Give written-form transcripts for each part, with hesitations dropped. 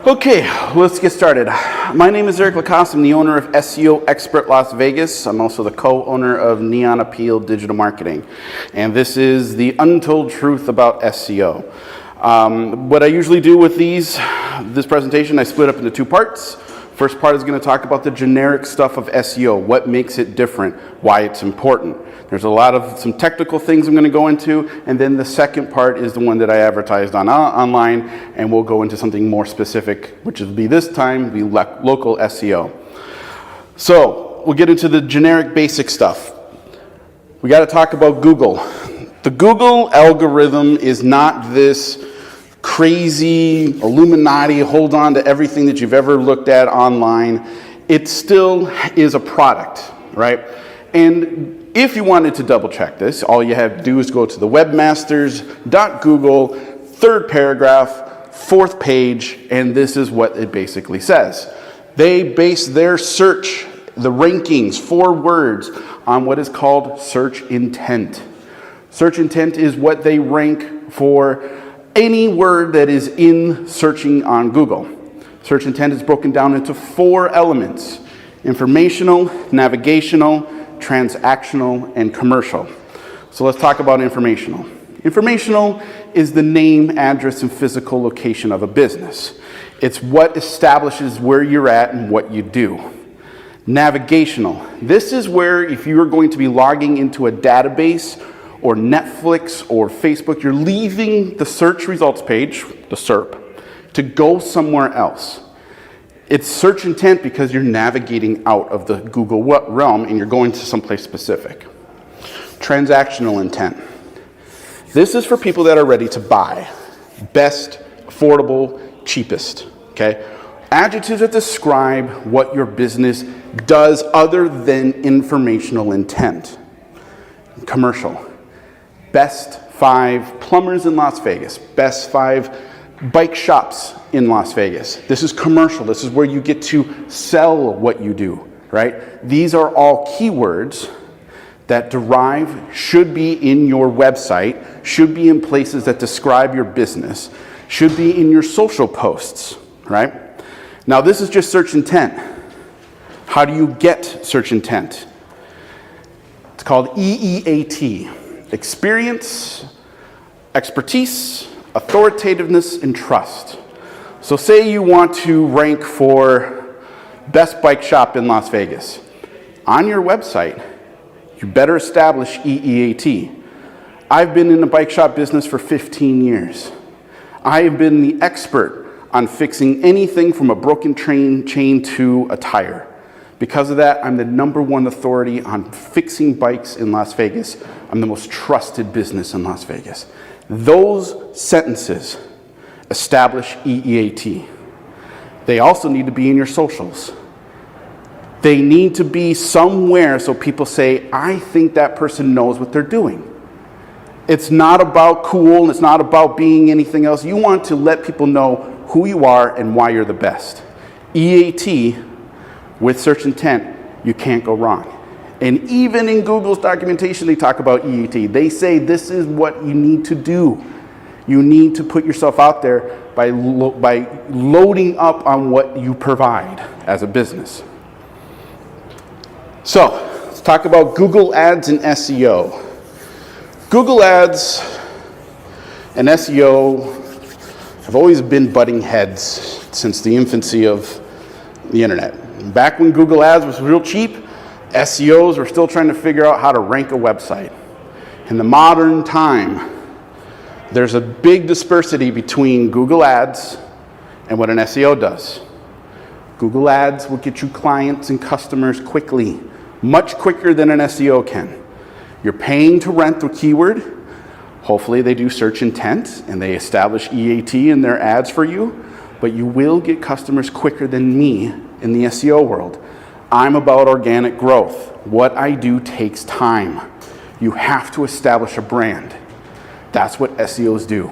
Okay, let's get started. My name is Eric Lacoste. I'm the owner of SEO Expert Las Vegas. I'm also the co-owner of Neon Appeal Digital Marketing. And this is the Untold Truth About SEO. What I usually do with this presentation, I split up into two parts. First part is going to talk about the generic stuff of SEO, what makes it different, why it's important. There's some technical things I'm going to go into, and then the second part is the one that I advertised online, and we'll go into something more specific, which will be this time the local SEO. So we'll get into the generic basic stuff. We got to talk about Google. The Google algorithm is not this crazy Illuminati, hold on to everything that you've ever looked at online. It still is a product, right? And if you wanted to double check this, all you have to do is go to the webmasters.google, third paragraph, fourth page, and this is what it basically says. They base their search, the rankings for words, on what is called search intent. Search intent is what they rank for any word that is in searching on Google. Search intent is broken down into 4 elements: informational, navigational, transactional, and commercial. So let's talk about informational. Informational is the name, address, and physical location of a business. It's what establishes where you're at and what you do. Navigational. This is where if you are going to be logging into a database or Netflix or Facebook, you're leaving the search results page, the SERP, to go somewhere else. It's search intent because you're navigating out of the Google realm and you're going to someplace specific. Transactional intent. This is for people that are ready to buy. Best, affordable, cheapest, okay? Adjectives that describe what your business does other than informational intent. Commercial. Best 5 plumbers in Las Vegas. Best 5 bike shops in Las Vegas. This is commercial. This is where you get to sell what you do, right? These are all keywords that should be in your website, should be in places that describe your business, should be in your social posts, right? Now this is just search intent. How do you get search intent? It's called EEAT. Experience, expertise, authoritativeness, and trust. So say you want to rank for best bike shop in Las Vegas. On your website, you better establish EEAT. I've been in the bike shop business for 15 years. I have been the expert on fixing anything from a broken train chain to a tire. Because of that, I'm the #1 authority on fixing bikes in Las Vegas. I'm the most trusted business in Las Vegas. Those sentences establish EEAT. They also need to be in your socials. They need to be somewhere so people say, I think that person knows what they're doing. It's not about cool, and it's not about being anything else. You want to let people know who you are and why you're the best. EAT, with search intent, you can't go wrong. And even in Google's documentation, they talk about EAT. They say this is what you need to do. You need to put yourself out there by loading up on what you provide as a business. So, let's talk about Google Ads and SEO. Google Ads and SEO have always been butting heads since the infancy of the internet. Back when Google Ads was real cheap, SEOs were still trying to figure out how to rank a website. In the modern time, there's a big disparity between Google Ads and what an SEO does. Google Ads will get you clients and customers quickly, much quicker than an SEO can. You're paying to rent the keyword. Hopefully they do search intent and they establish EAT in their ads for you, but you will get customers quicker than me in the SEO world. I'm about organic growth. What I do takes time. You have to establish a brand. That's what SEOs do.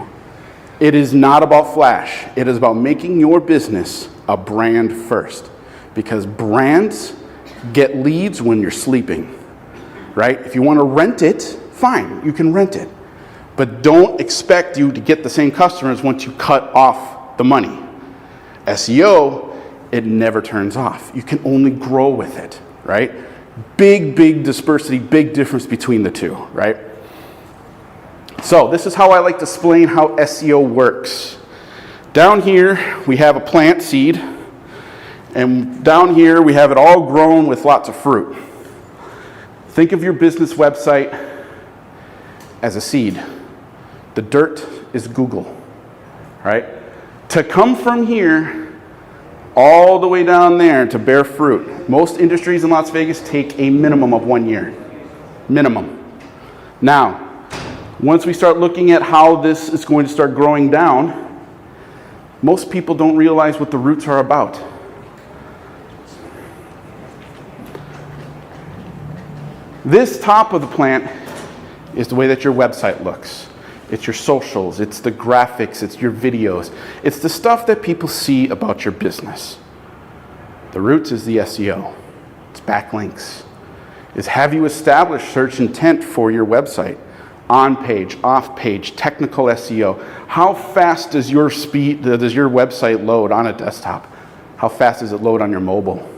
It is not about flash. It is about making your business a brand first, because brands get leads when you're sleeping, right? If you want to rent it, fine, you can rent it. But don't expect you to get the same customers once you cut off the money. SEO, it never turns off. You can only grow with it, right? Big dispersity, big difference between the two, right? So this is how I like to explain how SEO works. Down here, we have a plant seed, and down here, we have it all grown with lots of fruit. Think of your business website as a seed. The dirt is Google, right? To come from here all the way down there to bear fruit, most industries in Las Vegas take a minimum of 1 year. Minimum. Now, once we start looking at how this is going to start growing down, most people don't realize what the roots are about. This top of the plant is the way that your website looks. It's your socials, it's the graphics, it's your videos. It's the stuff that people see about your business. The roots is the SEO. It's backlinks. It's have you established search intent for your website? On page, off page, technical SEO. How fast does your website load on a desktop? How fast does it load on your mobile?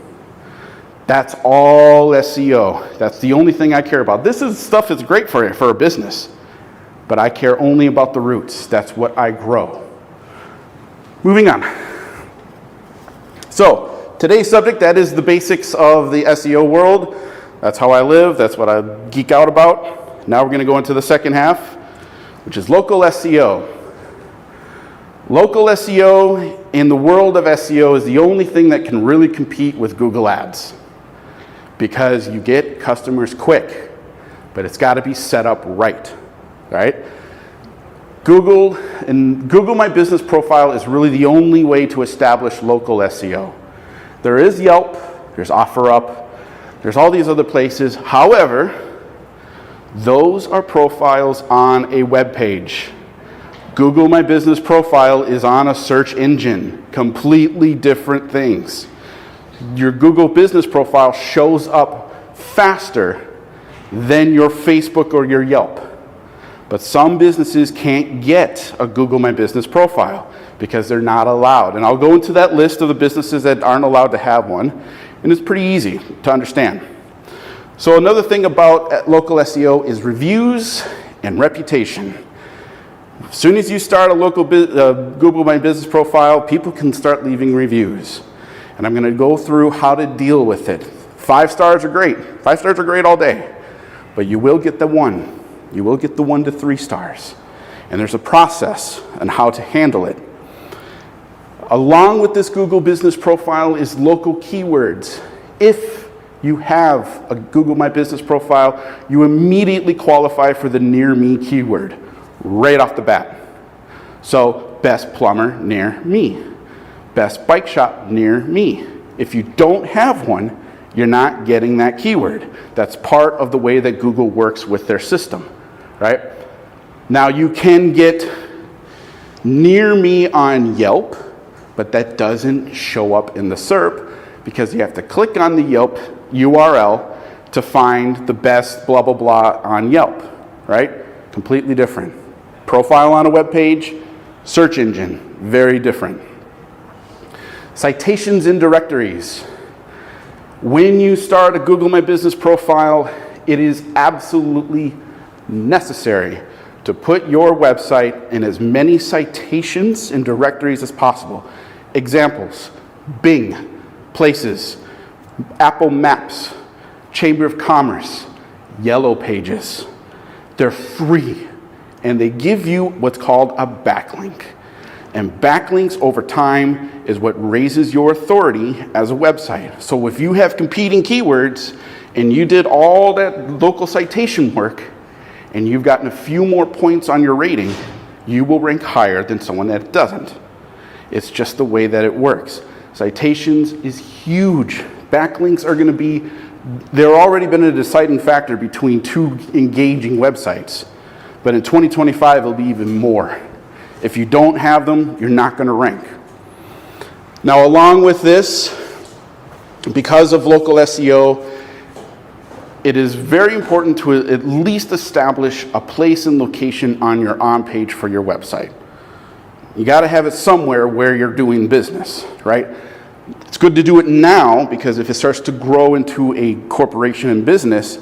That's all SEO. That's the only thing I care about. This is stuff that's great for a business, but I care only about the roots. That's what I grow. Moving on. So today's subject, that is the basics of the SEO world. That's how I live. That's what I geek out about. Now we're going to go into the second half, which is local SEO. Local SEO in the world of SEO is the only thing that can really compete with Google Ads, because you get customers quick, but it's got to be set up right? Google My Business Profile is really the only way to establish local SEO. There is Yelp, there's OfferUp, there's all these other places. However, those are profiles on a web page. Google My Business Profile is on a search engine. Completely different things. Your Google Business Profile shows up faster than your Facebook or your Yelp. But some businesses can't get a Google My Business Profile because they're not allowed. And I'll go into that list of the businesses that aren't allowed to have one, and it's pretty easy to understand. So another thing about local SEO is reviews and reputation. As soon as you start a local Google My Business Profile, people can start leaving reviews. And I'm going to go through how to deal with it. 5 stars are great. 5 stars are great all day. But you will get the 1. You will get the 1 to 3 stars. And there's a process on how to handle it. Along with this Google Business Profile is local keywords. If you have a Google My Business Profile, you immediately qualify for the near me keyword right off the bat. So, best plumber near me. Best bike shop near me. If you don't have one, you're not getting that keyword. That's part of the way that Google works with their system, right? Now you can get near me on Yelp, but that doesn't show up in the SERP because you have to click on the Yelp URL to find the best blah blah blah on Yelp, right? Completely different. Profile on a web page, search engine, very different. Citations in directories. When you start a Google My Business Profile, it is absolutely necessary to put your website in as many citations in directories as possible. Examples: Bing, Places, Apple Maps, Chamber of Commerce, Yellow Pages. They're free, and they give you what's called a backlink. And backlinks over time is what raises your authority as a website. So if you have competing keywords and you did all that local citation work and you've gotten a few more points on your rating, you will rank higher than someone that doesn't. It's just the way that it works. Citations is huge. Backlinks are going to be, they're already been a deciding factor between 2 engaging websites. But in 2025, it'll be even more. If you don't have them, you're not going to rank. Now, along with this, because of local SEO, it is very important to at least establish a place and location on your on page for your website. You got to have it somewhere where you're doing business, right? It's good to do it now, because if it starts to grow into a corporation and business,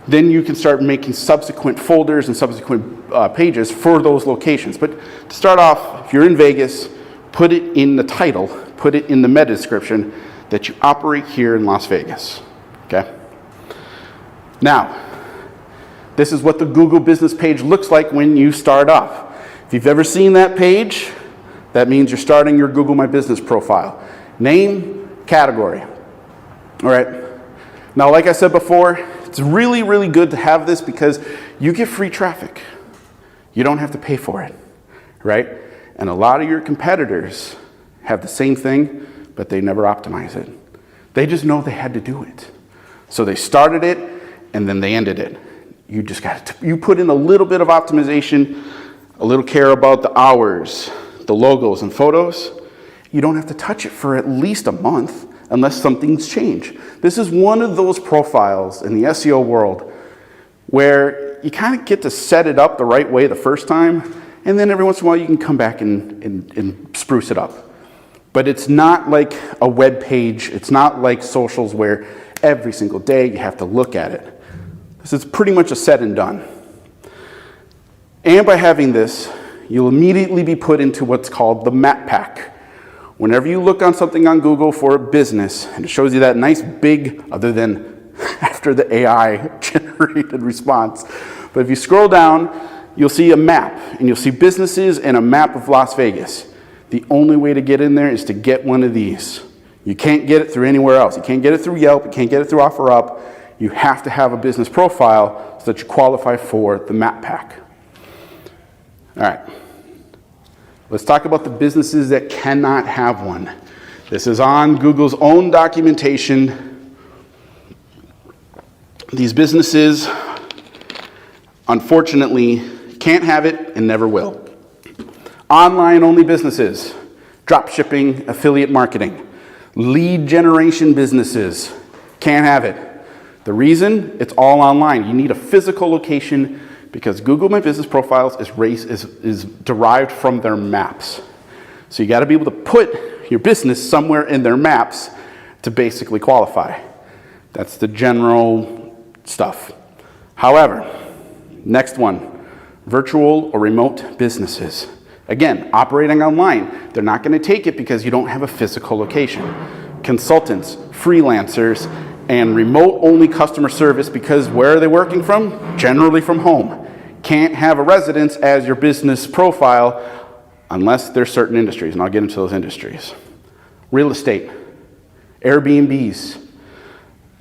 then you can start making subsequent folders and subsequent pages for those locations. But to start off, if you're in Vegas, put it in the title, put it in the meta description that you operate here in Las Vegas, okay? Now, this is what the Google business page looks like when you start off. If you've ever seen that page, that means you're starting your Google My Business profile. Name, category. All right. Now, like I said before, it's really, really good to have this because you get free traffic. You don't have to pay for it, right? And a lot of your competitors have the same thing, but they never optimize it. They just know they had to do it. So they started it and then they ended it. You just got to, you put in a little bit of optimization, a little care about the hours, the logos and photos. You don't have to touch it for at least a month unless something's changed. This is one of those profiles in the SEO world where you kind of get to set it up the right way the first time, and then every once in a while you can come back and spruce it up. But it's not like a web page. It's not like socials where every single day you have to look at it. This is pretty much a said and done. And by having this, you'll immediately be put into what's called the map pack. Whenever you look on something on Google for a business, and it shows you that nice big, other than after the AI generated response, but if you scroll down, you'll see a map, and you'll see businesses and a map of Las Vegas. The only way to get in there is to get one of these. You can't get it through anywhere else. You can't get it through Yelp. You can't get it through OfferUp. You have to have a business profile so that you qualify for the map pack. All right. Let's talk about the businesses that cannot have one. This is on Google's own documentation. These businesses, unfortunately, can't have it and never will. Online-only businesses, drop shipping, affiliate marketing, lead generation businesses, can't have it. The reason? It's all online. You need a physical location because Google My Business Profiles is derived from their maps. So you got to be able to put your business somewhere in their maps to basically qualify. That's the general stuff. However, next one, virtual or remote businesses. Again, operating online. They're not going to take it because you don't have a physical location. Consultants, freelancers, and remote-only customer service, because where are they working from? Generally from home. Can't have a residence as your business profile unless there's certain industries, and I'll get into those industries. Real estate, Airbnbs,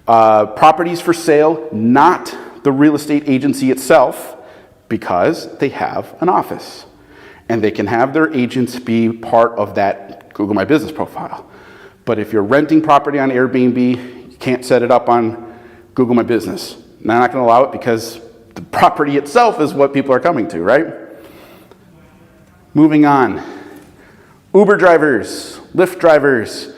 properties for sale, not the real estate agency itself, because they have an office. And they can have their agents be part of that Google My Business profile. But if you're renting property on Airbnb, can't set it up on Google My Business. And I'm not going to allow it because the property itself is what people are coming to, right? Moving on. Uber drivers, Lyft drivers,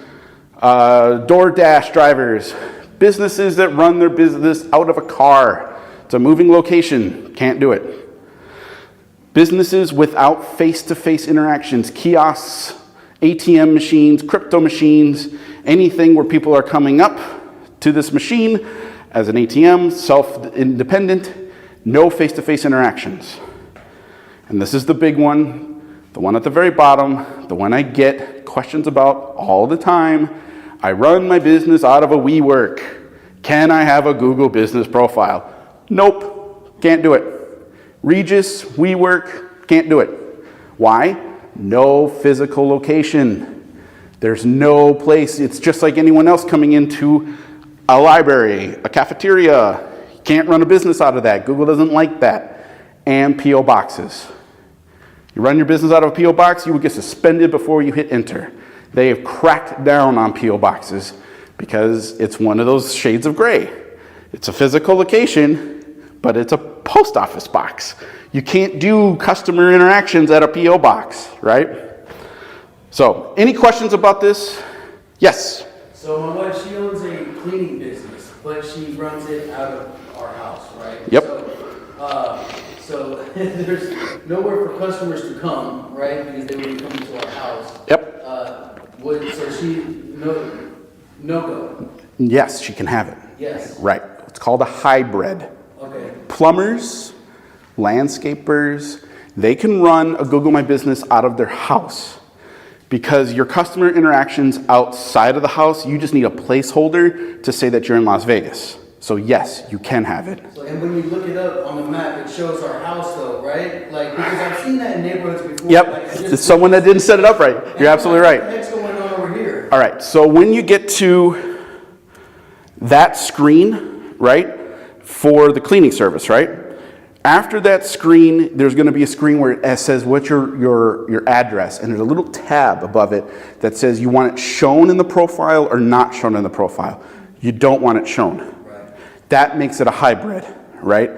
DoorDash drivers, businesses that run their business out of a car. It's a moving location. Can't do it. Businesses without face-to-face interactions, kiosks, ATM machines, crypto machines, anything where people are coming up to this machine as an ATM, self-independent, no face-to-face interactions. And this is the big one, the one at the very bottom, the one I get questions about all the time. I run my business out of a WeWork. Can I have a Google business profile? Nope, can't do it. Regis, WeWork, can't do it. Why? No physical location. There's no place. It's just like anyone else coming into a library, a cafeteria. You can't run a business out of that. Google doesn't like that. And P.O. boxes. You run your business out of a P.O. box, you will get suspended before you hit enter. They have cracked down on P.O. boxes because it's one of those shades of gray. It's a physical location, but it's a post office box. You can't do customer interactions at a P.O. box, right? So, any questions about this? Yes? So my wife, she owns a cleaning business, but she runs it out of our house, right? Yep. So there's nowhere for customers to come, right? Because they would be coming to our house. Yep. So she, no go? Yes, she can have it. Yes. Right. It's called a hybrid. Okay. Plumbers, landscapers, they can run a Google My Business out of their house because your customer interactions outside of the house, you just need a placeholder to say that you're in Las Vegas. So yes, you can have it. So, and when you look it up on the map, it shows our house though, right? Like, because I've seen that in neighborhoods before. Yep, Like, it's someone that didn't set it up right. You're absolutely right. What the heck's going on over here? All right, so when you get to that screen, right, for the cleaning service, right? After that screen, there's going to be a screen where it says what's your address, and there's a little tab above it that says you want it shown in the profile or not shown in the profile. You don't want it shown. Right. That makes it a hybrid, right?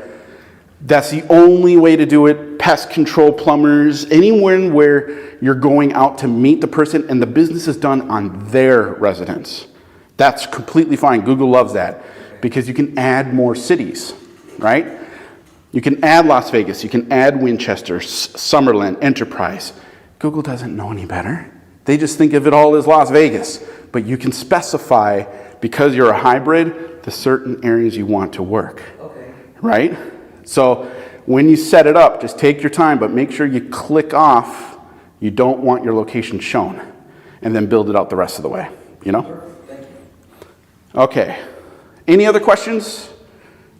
That's the only way to do it. Pest control, plumbers, anywhere where you're going out to meet the person and the business is done on their residence. That's completely fine. Google loves that because you can add more cities, right? You can add Las Vegas, you can add Winchester, Summerlin, Enterprise. Google doesn't know any better. They just think of it all as Las Vegas. But you can specify, because you're a hybrid, the certain areas you want to work. Okay. Right? So when you set it up, just take your time, but make sure you click off, you don't want your location shown, and then build it out the rest of the way, you know? Perfect. Thank you. Okay. Any other questions?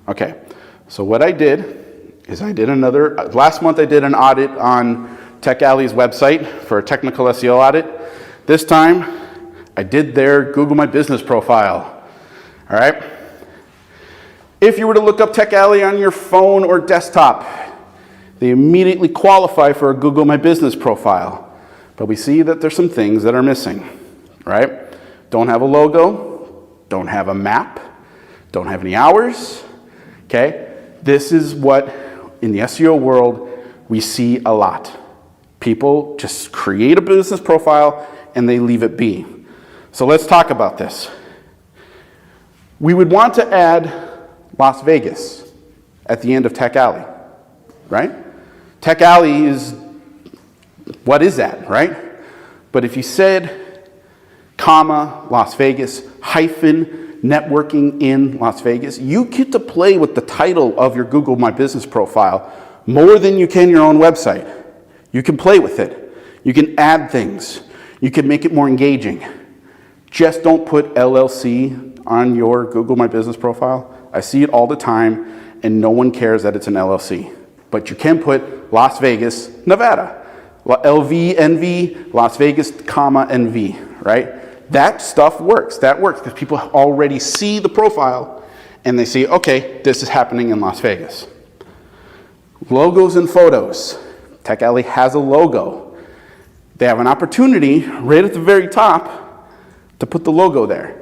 Okay. So what I did is last month I did an audit on Tech Alley's website for a technical SEO audit. This time I did their Google My Business profile. All right. If you were to look up Tech Alley on your phone or desktop, they immediately qualify for a Google My Business profile. But we see that there's some things that are missing, right? Don't have a logo, don't have a map, don't have any hours, okay? This is what, in the SEO world, we see a lot. People just create a business profile and they leave it be. So let's talk about this. We would want to add Las Vegas at the end of Tech Alley, right? Tech Alley is, what is that, right? But if you said, comma, Las Vegas, hyphen, networking in Las Vegas, you get to play with the title of your Google My Business profile more than you can your own website. You can play with it. You can add things. You can make it more engaging. Just don't put LLC on your Google My Business profile. I see it all the time, and no one cares that it's an LLC. But you can put Las Vegas, Nevada. LV, NV, Las Vegas, comma, NV, right? That stuff works. That works because people already see the profile and they see, okay, this is happening in Las Vegas. Logos and photos. Tech Alley has a logo. They have an opportunity right at the very top to put the logo there.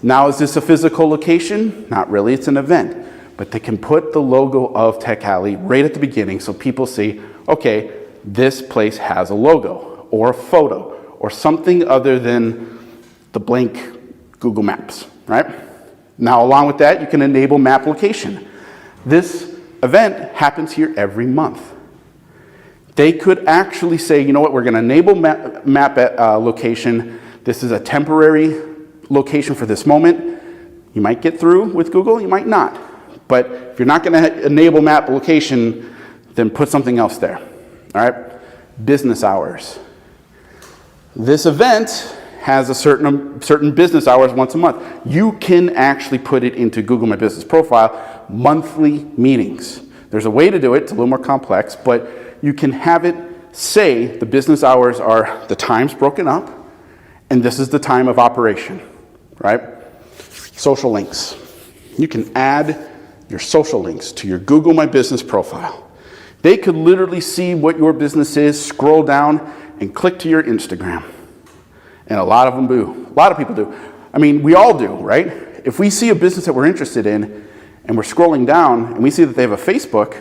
Now, is this a physical location? Not really, it's an event. But they can put the logo of Tech Alley right at the beginning so people see, okay, this place has a logo or a photo or something other than the blank Google Maps, right? Now, along with that, you can enable map location. This event happens here every month. They could actually say, you know what, we're going to enable map location. This is a temporary location for this moment. You might get through with Google, you might not. But if you're not going to enable map location, then put something else there. All right? Business hours. This event has a certain business hours once a month. You can actually put it into Google My Business profile, monthly meetings. There's a way to do it, it's a little more complex, but you can have it say the business hours are the times broken up, and this is the time of operation, right? Social links. You can add your social links to your Google My Business profile. They could literally see what your business is, scroll down, and click to your Instagram. And a lot of them do. A lot of people do. I mean, we all do, right? If we see a business that we're interested in, and we're scrolling down, and we see that they have a Facebook,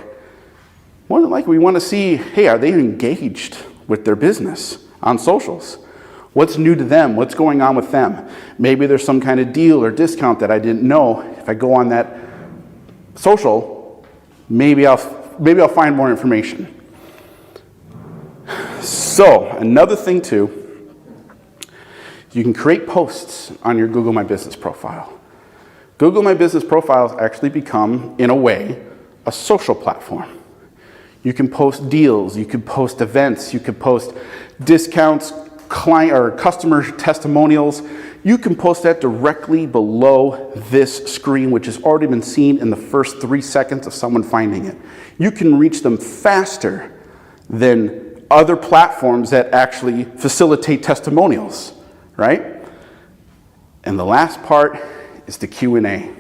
more than likely we want to see, hey, are they engaged with their business on socials? What's new to them? What's going on with them? Maybe there's some kind of deal or discount that I didn't know. If I go on that social, maybe I'll maybe I'll find more information. So another thing too, you can create posts on your Google My Business profile. Google My Business profiles actually become, in a way, a social platform. You can post deals, you can post events, you can post discounts, client or customer testimonials. You can post that directly below this screen, which has already been seen in the first 3 seconds of someone finding it. You can reach them faster than other platforms that actually facilitate testimonials, right? And the last part is the Q&A.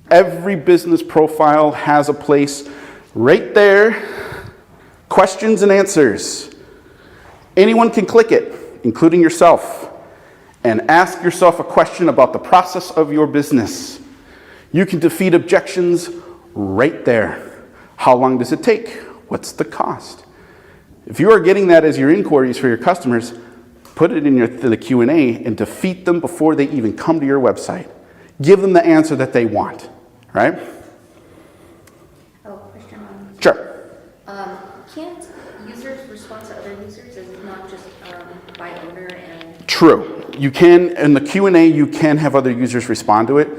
Every business profile has a place right there, questions and answers. Anyone can click it, including yourself, and ask yourself a question about the process of your business. You can defeat objections right there. How long does it take? What's the cost? If you are getting that as your inquiries for your customers, put it in the Q&A and defeat them before they even come to your website. Give them the answer that they want, right? Oh, question on. Sure. Can't users respond to other users? Is it not just by owner and? True. You can, in the Q&A, you can have other users respond to it,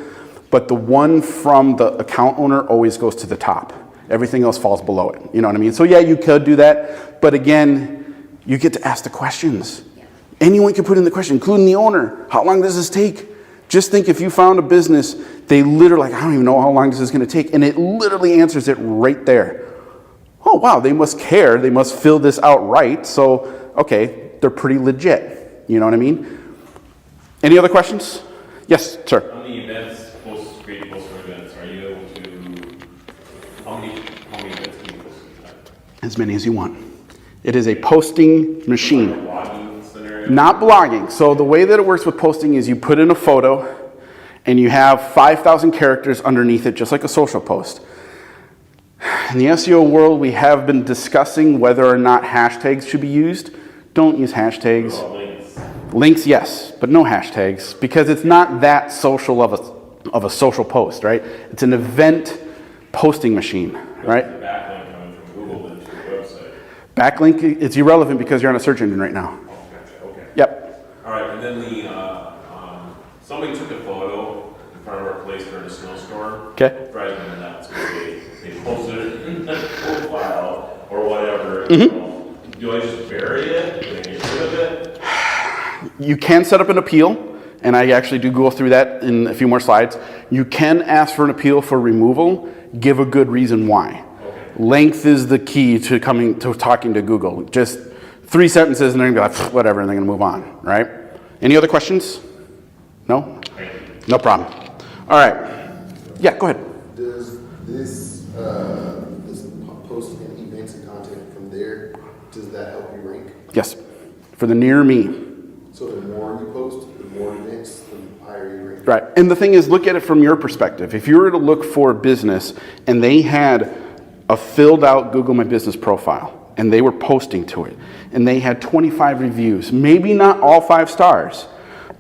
but the one from the account owner always goes to the top. Everything else falls below it. You know what I mean? So yeah, you could do that, but again, you get to ask the questions. Yeah. Anyone can put in the question, including the owner. How long does this take? Just think if you found a business, they literally, like, I don't even know how long this is going to take, and it literally answers it right there. Oh, wow, they must care. They must fill this out right. So, okay, they're pretty legit. You know what I mean? Any other questions? Yes, sir. On the events, create posts for events, are you able to, how many events can you post at a time? As many as you want. It is a posting machine. Like a blogging scenario? Not blogging. So the way that it works with posting is you put in a photo and you have 5,000 characters underneath it, just like a social post. In the SEO world, we have been discussing whether or not hashtags should be used. Don't use hashtags. Oh, links. Links, yes, but no hashtags, because it's not that social of a social post, right? It's an event posting machine, right? The backlink coming from Google into your website. Backlink, it's irrelevant because you're on a search engine right now. Oh, gotcha, okay. Yep. All right, and then somebody took a photo in front of our place during a snowstorm. Okay. Drives me nuts because they posted it in the profile or whatever. Mm-hmm. Do I just bury it? Do I get rid of it? You can set up an appeal, and I actually do go through that in a few more slides. You can ask for an appeal for removal. Give a good reason why. Okay. Length is the key to talking to Google. Just 3 sentences, and they're gonna be like, whatever, and they're gonna move on, right? Any other questions? No? No problem. All right. Yeah, go ahead. Does this post and events and content from there, does that help you rank? Yes. For the near me. So the more you post, the more events, the higher you rank. Right. And the thing is, look at it from your perspective. If you were to look for a business and they had a filled out Google My Business profile and they were posting to it and they had 25 reviews, maybe not all 5 stars,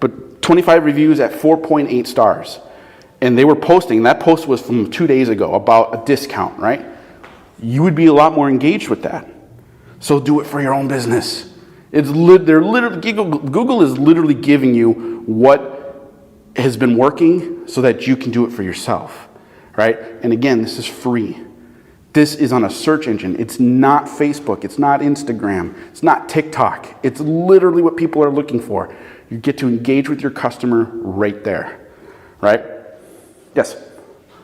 but 25 reviews at 4.8 stars. And they were posting, that post was from 2 days ago about a discount, right? You would be a lot more engaged with that. So do it for your own business. Google is literally giving you what has been working so that you can do it for yourself, right? And again, this is free. This is on a search engine. It's not Facebook. It's not Instagram. It's not TikTok. It's literally what people are looking for. You get to engage with your customer right there, right? Yes?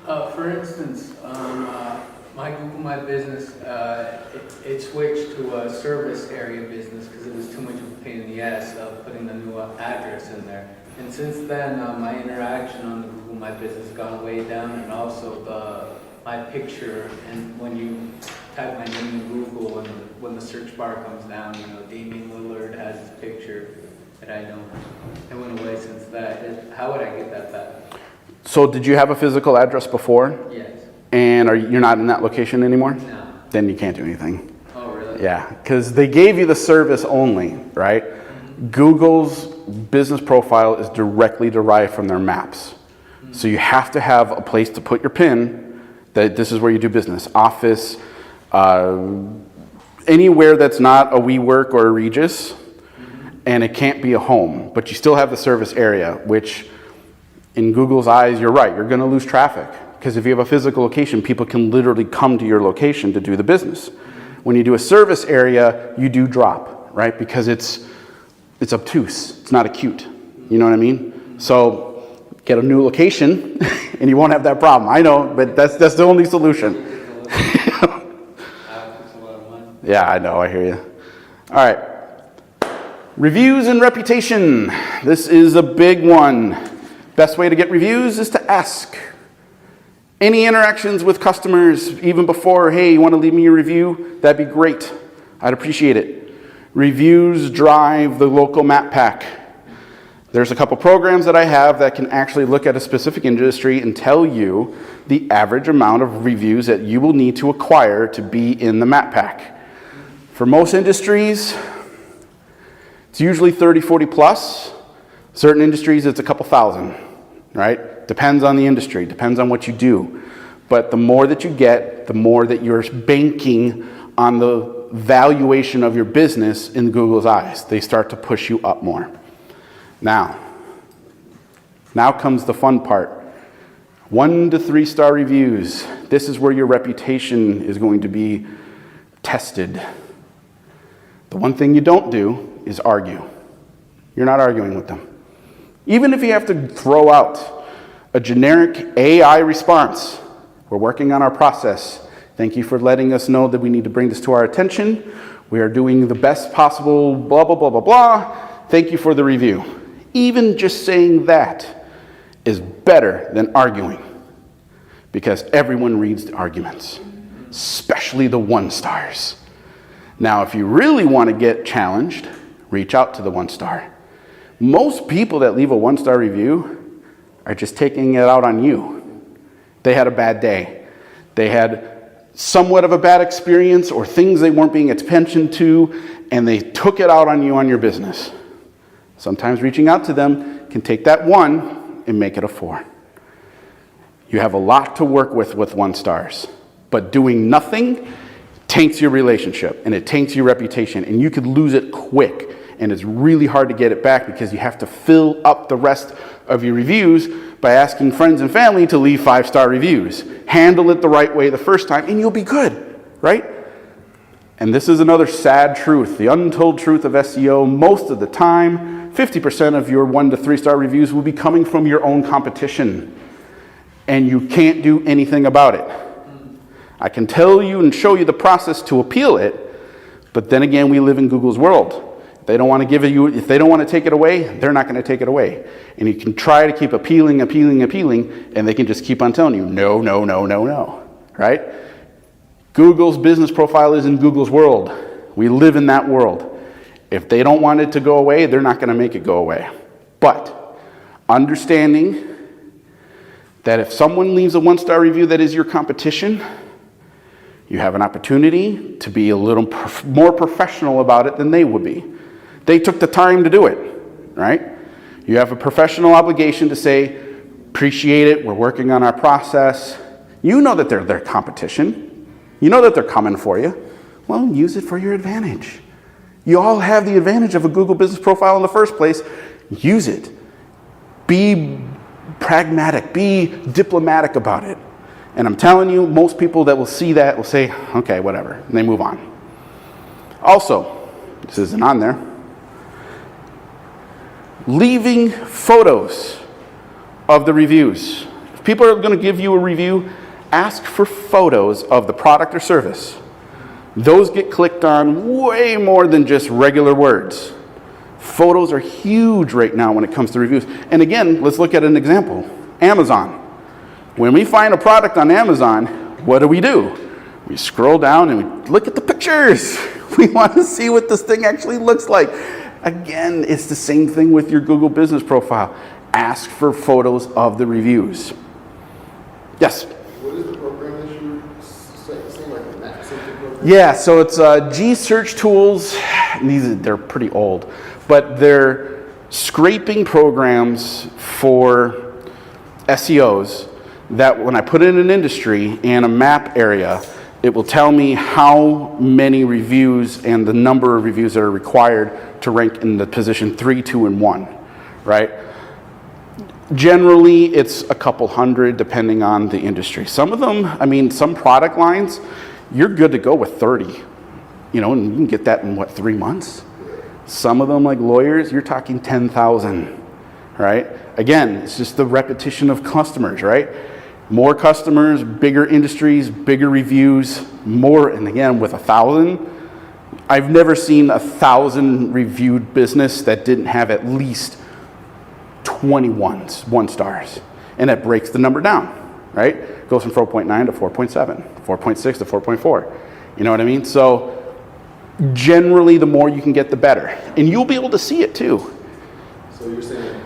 For instance, my Google My Business, it switched to a service area business because it was too much of a pain in the ass of putting the new address in there. And since then, my interaction on the Google My Business has gone way down, and also my picture, and when you type my name in Google, and when the search bar comes down, you know, Damian Lillard has his picture that I know. It went away since that. How would I get that back? So did you have a physical address before? Yes. And you're not in that location anymore? No. Then you can't do anything. Oh, really? Yeah, because they gave you the service only, right? Mm-hmm. Google's business profile is directly derived from their maps. Mm-hmm. So you have to have a place to put your PIN that this is where you do business. Office, anywhere that's not a WeWork or a Regis, and it can't be a home, but you still have the service area, which in Google's eyes, you're right, you're going to lose traffic. Because if you have a physical location, people can literally come to your location to do the business. When you do a service area, you do drop, right? Because it's obtuse, it's not acute. You know what I mean? So get a new location and you won't have that problem. I know, but that's the only solution. Yeah, I know, I hear you. All right. Reviews and reputation. This is a big one. Best way to get reviews is to ask. Any interactions with customers, even before, hey, you want to leave me a review? That'd be great. I'd appreciate it. Reviews drive the local map pack. There's a couple programs that I have that can actually look at a specific industry and tell you the average amount of reviews that you will need to acquire to be in the map pack. For most industries, it's usually 30, 40 plus. Certain industries, it's a couple thousand, right? Depends on the industry, depends on what you do. But the more that you get, the more that you're banking on the valuation of your business in Google's eyes. They start to push you up more. Now comes the fun part. 1 to 3 star reviews. This is where your reputation is going to be tested. The one thing you don't do is argue. You're not arguing with them. Even if you have to throw out a generic AI response, we're working on our process. Thank you for letting us know that we need to bring this to our attention. We are doing the best possible blah, blah, blah, blah, blah. Thank you for the review. Even just saying that is better than arguing, because everyone reads the arguments, especially the 1 stars. Now, if you really want to get challenged, reach out to the 1 star. Most people that leave a 1 star review are just taking it out on you. They had a bad day. They had somewhat of a bad experience or things they weren't paying attention to, and they took it out on you on your business. Sometimes reaching out to them can take that 1 and make it a 4. You have a lot to work with 1 stars, but doing nothing taints your relationship and it taints your reputation, and you could lose it quick, and it's really hard to get it back because you have to fill up the rest of your reviews by asking friends and family to leave 5-star reviews. Handle it the right way the first time and you'll be good, right? And this is another sad truth, the untold truth of SEO. Most of the time, 50% of your 1 to 3 star reviews will be coming from your own competition, and you can't do anything about it. I can tell you and show you the process to appeal it, but then again, we live in Google's world. If they don't want to give it you, if they don't want to take it away, they're not going to take it away. And you can try to keep appealing, and they can just keep on telling you, no, no, no, no, no, right? Google's business profile is in Google's world. We live in that world. If they don't want it to go away, they're not going to make it go away. But understanding that if someone leaves a 1-star review that is your competition, you have an opportunity to be a little more professional about it than they would be. They took the time to do it, right? You have a professional obligation to say, appreciate it, we're working on our process. You know that they're their competition. You know that they're coming for you. Well, use it for your advantage. You all have the advantage of a Google business profile in the first place. Use it. Be pragmatic. Be diplomatic about it. And I'm telling you, most people that will see that will say, okay, whatever, and they move on. Also, this isn't on there, leaving photos of the reviews. If people are going to give you a review, ask for photos of the product or service. Those get clicked on way more than just regular words. Photos are huge right now when it comes to reviews. And again, let's look at an example. Amazon. When we find a product on Amazon, what do? We scroll down and we look at the pictures. We want to see what this thing actually looks like. Again, it's the same thing with your Google business profile. Ask for photos of the reviews. Yes? What is the program that you were saying, like a map something program? Yeah, so it's G search tools. They're pretty old, but they're scraping programs for SEOs that when I put in an industry and a map area, it will tell me how many reviews and the number of reviews that are required to rank in the position 3, 2, and 1, right? Generally, it's a couple hundred depending on the industry. Some of them, I mean, some product lines, you're good to go with 30, you know, and you can get that in what, 3 months? Some of them, like lawyers, you're talking 10,000, right? Again, it's just the repetition of customers, right? More customers, bigger industries, bigger reviews, more, and again, with 1,000, I've never seen 1,000 reviewed business that didn't have at least 21 1-stars, and that breaks the number down, right? Goes from 4.9 to 4.7, 4.6 to 4.4. You know what I mean? So generally, the more you can get, the better, and you'll be able to see it too. So you're saying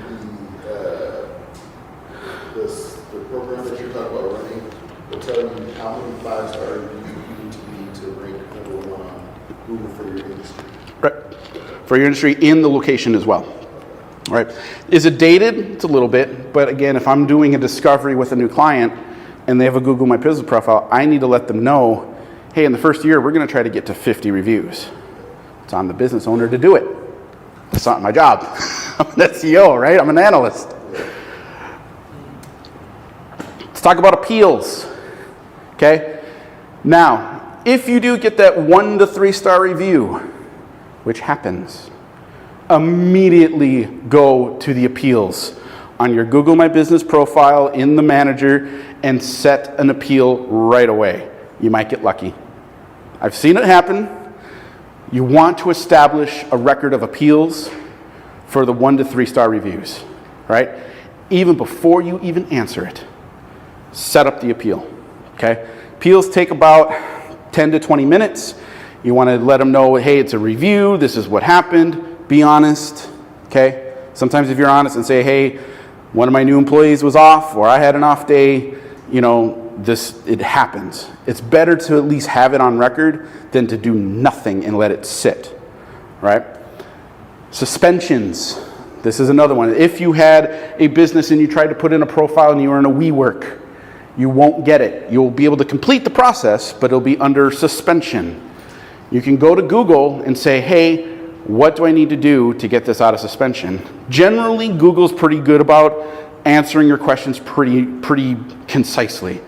the program that you're talking about running will tell you how many 5-star reviews you need to be to rank #1 on Google for your industry. Right. For your industry in the location as well. Right. Is it dated? It's a little bit, but again, if I'm doing a discovery with a new client and they have a Google My Business profile, I need to let them know, hey, in the first year, we're going to try to get to 50 reviews. It's on the business owner to do it. It's not my job. I'm an SEO, right? I'm an analyst. Let's talk about appeals. Okay? Now, if you do get that 1 to 3-star review, which happens, immediately go to the appeals on your Google My Business profile in the manager and set an appeal right away. You might get lucky. I've seen it happen. You want to establish a record of appeals for the 1 to 3-star reviews, right? Even before you even answer it, set up the appeal, okay? Appeals take about 10 to 20 minutes. You want to let them know, hey, it's a review, this is what happened. Be honest, okay? Sometimes if you're honest and say, hey, one of my new employees was off, or I had an off day, you know, it happens. It's better to at least have it on record than to do nothing and let it sit, right? Suspensions. This is another one. If you had a business and you tried to put in a profile and you were in a WeWork, you won't get it. You'll be able to complete the process, but it'll be under suspension. You can go to Google and say, hey, what do I need to do to get this out of suspension? Generally, Google's pretty good about answering your questions pretty concisely.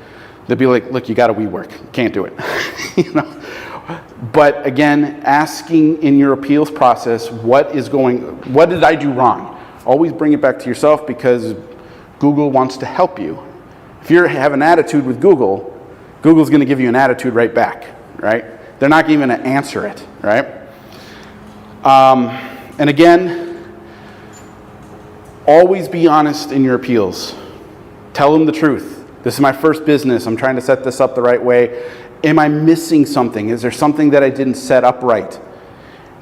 They'll be like, look, you got a WeWork. Can't do it. You know? But again, asking in your appeals process, what did I do wrong? Always bring it back to yourself, because Google wants to help you. If you have an attitude with Google, Google's going to give you an attitude right back, right? They're not even going to answer it, right? And again, always be honest in your appeals. Tell them the truth. This is my first business. I'm trying to set this up the right way. Am I missing something? Is there something that I didn't set up right?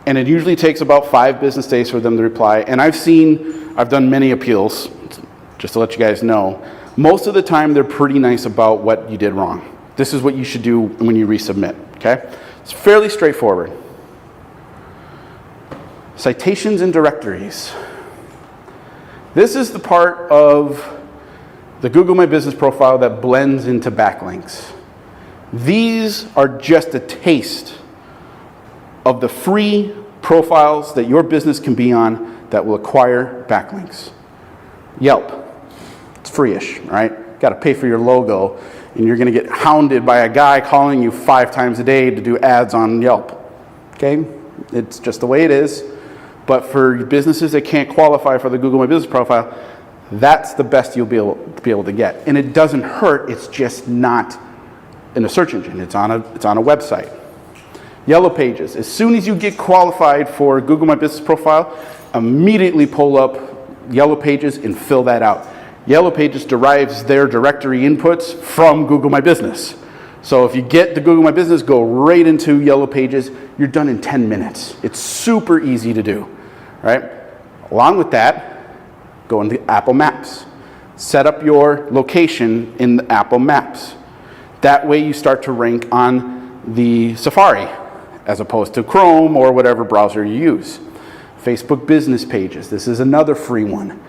And it usually takes about 5 business days for them to reply. And I've done many appeals, just to let you guys know. Most of the time, they're pretty nice about what you did wrong. This is what you should do when you resubmit, okay? It's fairly straightforward. Citations and directories. This is the part of the Google My Business profile that blends into backlinks. These are just a taste of the free profiles that your business can be on that will acquire backlinks. Yelp, it's free-ish, right? Got to pay for your logo, and you're going to get hounded by a guy calling you 5 times a day to do ads on Yelp. Okay? It's just the way it is. But for businesses that can't qualify for the Google My Business profile, that's the best you'll be able to get. And it doesn't hurt, it's just not in a search engine. It's on a website. Yellow Pages. As soon as you get qualified for Google My Business profile, immediately pull up Yellow Pages and fill that out. Yellow Pages derives their directory inputs from Google My Business. So if you get to Google My Business, go right into Yellow Pages. You're done in 10 minutes. It's super easy to do, right? Along with that, go into Apple Maps. Set up your location in the Apple Maps. That way you start to rank on the Safari as opposed to Chrome or whatever browser you use. Facebook business pages. This is another free one.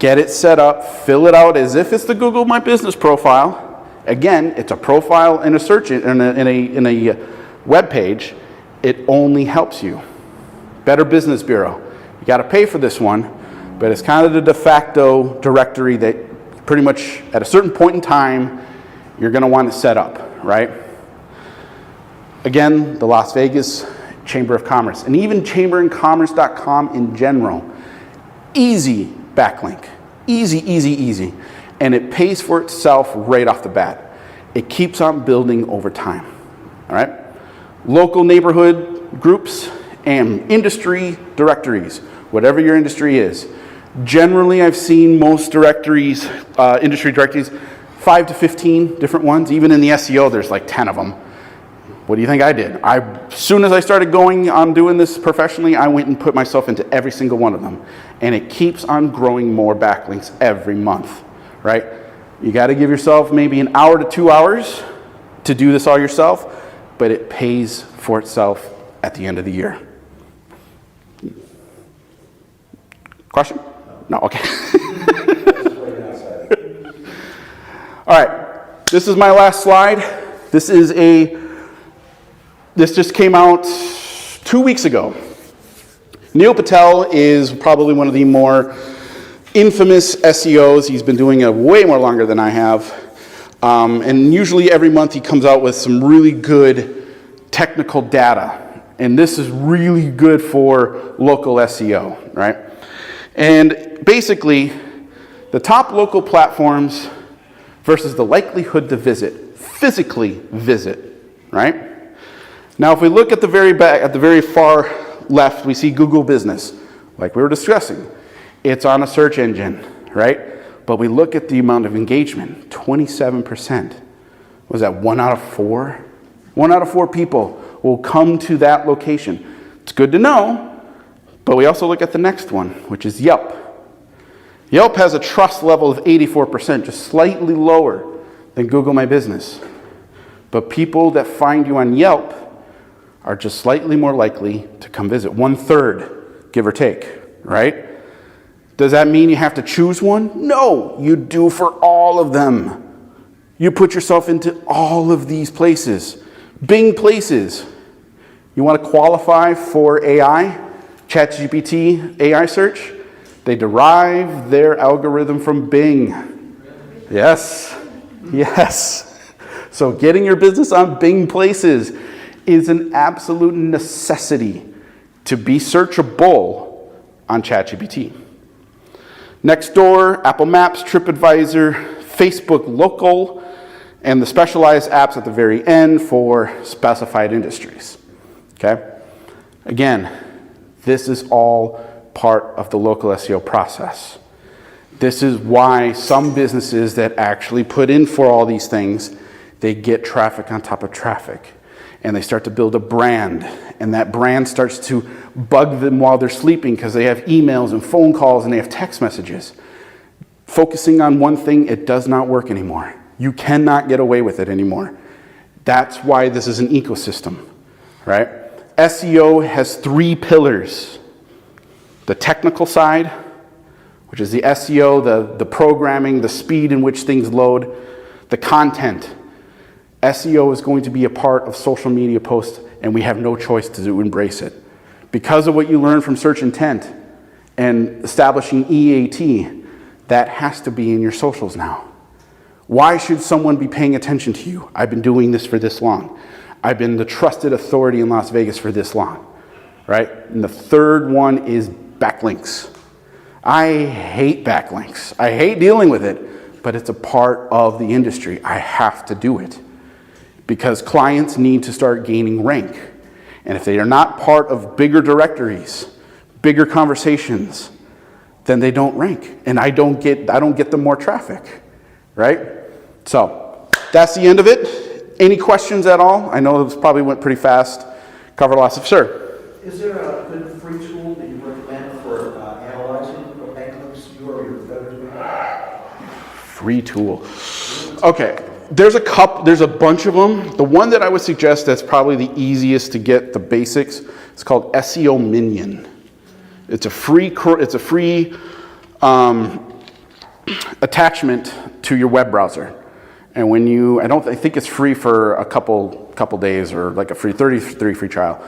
Get it set up, fill it out as if it's the Google My Business profile. Again, it's a profile in a search in a web page. It only helps you. Better Business Bureau. You got to pay for this one, but it's kind of the de facto directory that pretty much at a certain point in time you're going to want to set up, right? Again, the Las Vegas Chamber of Commerce, and even chamberandcommerce.com in general. Easy backlink. Easy, easy, easy. And it pays for itself right off the bat. It keeps on building over time. All right? Local neighborhood groups and industry directories, whatever your industry is. Generally, I've seen most directories, industry directories, 5 to 15 different ones. Even in the SEO, there's like 10 of them. What do you think I did? As soon as I started going on doing this professionally, I went and put myself into every single one of them. And it keeps on growing more backlinks every month, right? You got to give yourself maybe an hour to 2 hours to do this all yourself, but it pays for itself at the end of the year. Question? No, okay. All right, this is my last slide. This just came out 2 weeks ago. Neil Patel is probably one of the more infamous SEOs. He's been doing it way more longer than I have. And usually every month he comes out with some really good technical data. And this is really good for local SEO, right? And basically, the top local platforms versus the likelihood to physically visit, right? Now, if we look at the very back, at the very far left, we see Google Business, like we were discussing. It's on a search engine, right? But we look at the amount of engagement, 27%. Was that 1 out of 4? 1 out of 4 people will come to that location. It's good to know, but we also look at the next one, which is Yelp. Yelp has a trust level of 84%, just slightly lower than Google My Business. But people that find you on Yelp are just slightly more likely to come visit. 1/3, give or take, right? Does that mean you have to choose one? No, you do for all of them. You put yourself into all of these places. Bing places. You want to qualify for AI, ChatGPT AI search? They derive their algorithm from Bing. Yes, yes. So getting your business on Bing places is an absolute necessity to be searchable on ChatGPT. Nextdoor, Apple Maps, TripAdvisor, Facebook Local, and the specialized apps at the very end for specified industries. Okay? Again, this is all part of the local SEO process. This is why some businesses that actually put in for all these things, they get traffic on top of traffic. And they start to build a brand, and that brand starts to bug them while they're sleeping because they have emails and phone calls and they have text messages. Focusing on one thing, it does not work anymore. You cannot get away with it anymore. That's why this is an ecosystem, right? SEO has 3 pillars. The technical side, which is the SEO, the programming, the speed in which things load, the content. SEO is going to be a part of social media posts, and we have no choice to embrace it. Because of what you learn from search intent and establishing EAT, that has to be in your socials now. Why should someone be paying attention to you? I've been doing this for this long. I've been the trusted authority in Las Vegas for this long, right? And the third one is backlinks. I hate backlinks. I hate dealing with it, but it's a part of the industry. I have to do it because clients need to start gaining rank. And if they are not part of bigger directories, bigger conversations, then they don't rank. And I don't get them more traffic, right? So that's the end of it. Any questions at all? I know this probably went pretty fast. Covered lots of, sir. Is there a good free tool that you recommend for analyzing what backlinks you or your competitors make? Free tool. Okay. There's a bunch of them. The one that I would suggest that's probably the easiest to get the basics, it's called SEO Minion. It's a free attachment to your web browser. And when you, I think it's free for a couple days, or like a free 30 free trial.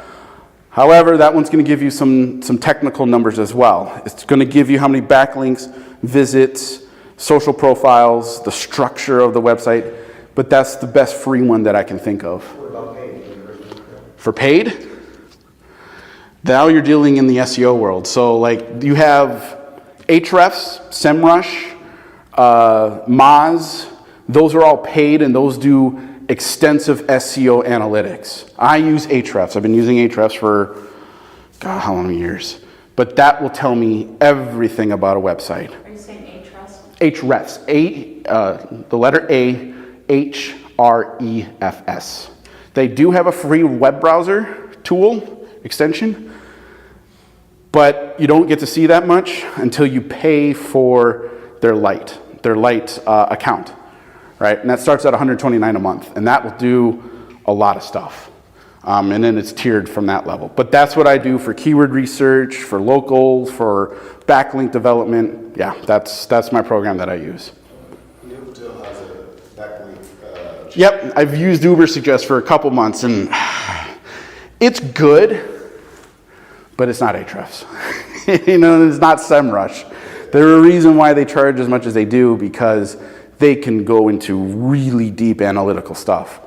However, that one's going to give you some technical numbers as well. It's going to give you how many backlinks, visits, social profiles, the structure of the website, but that's the best free one that I can think of. What about paid? For paid, now you're dealing in the SEO world. So like you have Ahrefs, SEMrush, Moz, those are all paid, and those do extensive SEO analytics. I use Ahrefs. I've been using Ahrefs for, God, how many years? But that will tell me everything about a website. Are you saying Ahrefs? Ahrefs, the letter A, Hrefs. They do have a free web browser tool extension, but you don't get to see that much until you pay for their Lite account, right? And that starts at $129 a month, and that will do a lot of stuff. And then it's tiered from that level. But that's what I do for keyword research, for local, for backlink development. Yeah, that's my program that I use. Still has a backlink. Yep, I've used Ubersuggest for a couple months, and it's good, but it's not Ahrefs. You know, it's not SEMrush. There's a reason why they charge as much as they do, because they can go into really deep analytical stuff.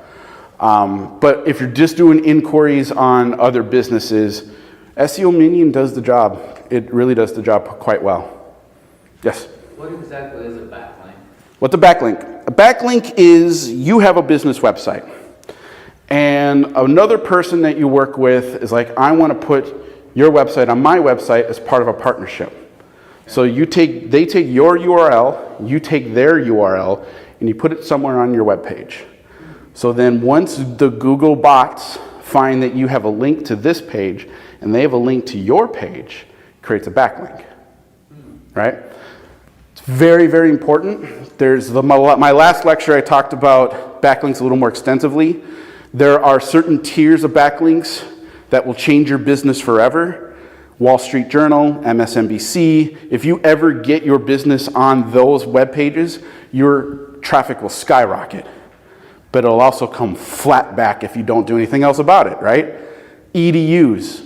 But if you're just doing inquiries on other businesses, SEO Minion does the job. It really does the job quite well. Yes? What exactly is a backlink? What's a backlink? A backlink is you have a business website, and another person that you work with is like, I want to put your website on my website as part of a partnership. So they take your URL, you take their URL, and you put it somewhere on your web page. So then once the Google bots find that you have a link to this page and they have a link to your page, it creates a backlink, right? It's very, very important. There's my last lecture, I talked about backlinks a little more extensively. There are certain tiers of backlinks that will change your business forever. Wall Street Journal, MSNBC. If you ever get your business on those web pages, your traffic will skyrocket. But it'll also come flat back if you don't do anything else about it, right? EDUs,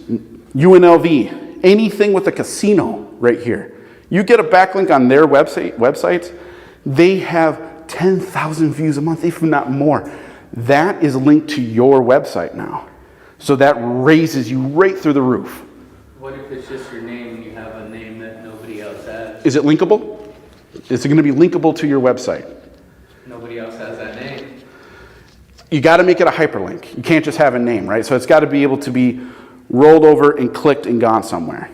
UNLV, anything with a casino right here. You get a backlink on their websites, they have 10,000 views a month, if not more. That is linked to your website now. So that raises you right through the roof. What if it's just your name and you have a name that nobody else has? Is it linkable? Is it going to be linkable to your website? Nobody else has that name. You got to make it a hyperlink. You can't just have a name, right? So it's got to be able to be rolled over and clicked and gone somewhere.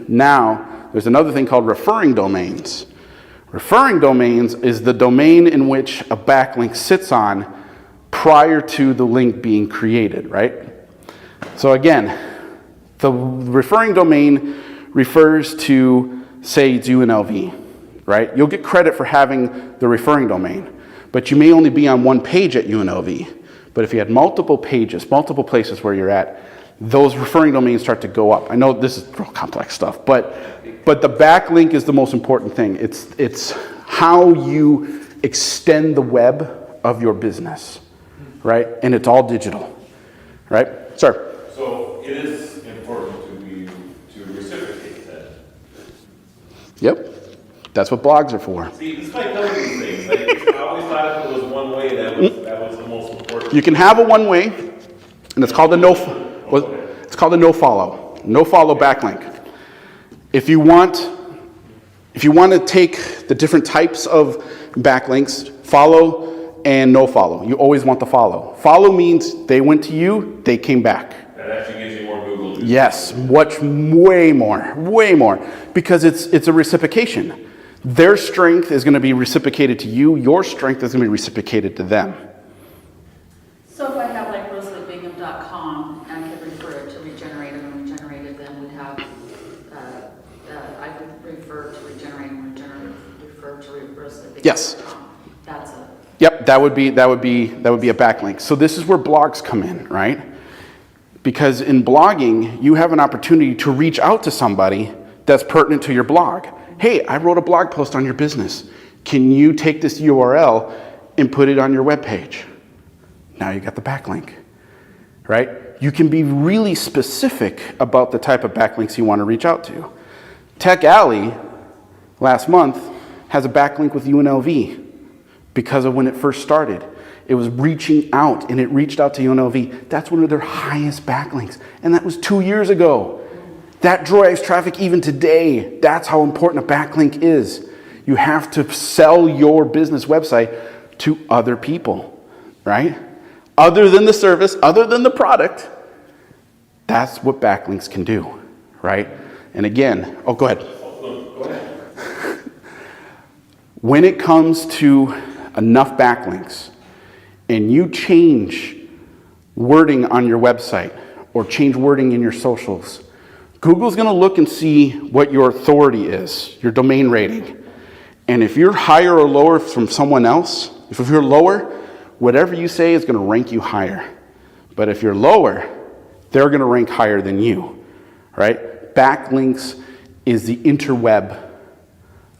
Now, there's another thing called referring domains. Referring domains is the domain in which a backlink sits on prior to the link being created, right? So again, the referring domain refers to, say, it's UNLV, right? You'll get credit for having the referring domain, but you may only be on one page at UNLV. But if you had multiple pages, multiple places where you're at, those referring domains start to go up. I know this is real complex stuff, but the backlink is the most important thing. It's how you extend the web of your business, right? And it's all digital, right? Sir? So it is important to reciprocate that. Yep. That's what blogs are for. See, this might come with these things. Like, I always thought if it was one way, that was the most important. You can have a one way, and it's called a no follow backlink. If you want to take the different types of backlinks, follow and no follow. You always want the follow. Follow means they went to you, they came back. That actually gives you more Google. Yes, way more, because it's a reciprocation. Their strength is going to be reciprocated to you. Your strength is going to be reciprocated to them. So if I have like rosalybingham.com, I could refer it to Regenerative, and Regenerative then would have, I could refer to Regenerative, and refer to rosalybingham.com. Yes. That's a... Yep, that would be a backlink. So this is where blogs come in, right? Because in blogging, you have an opportunity to reach out to somebody that's pertinent to your blog. Hey, I wrote a blog post on your business. Can you take this URL and put it on your web page? Now you got the backlink, right? You can be really specific about the type of backlinks you want to reach out to. Tech Alley last month has a backlink with UNLV because of when it first started. It was reaching out, and it reached out to UNLV. That's one of their highest backlinks, and that was 2 years ago. That drives traffic even today. That's how important a backlink is. You have to sell your business website to other people, right? Other than the service, other than the product. That's what backlinks can do, right? And again, oh, go ahead. Go ahead. When it comes to enough backlinks, and you change wording on your website or change wording in your socials, Google's going to look and see what your authority is, your domain rating. And if you're higher or lower from someone else, if you're lower, whatever you say is going to rank you higher. But if you're lower, they're going to rank higher than you, right? Backlinks is the interweb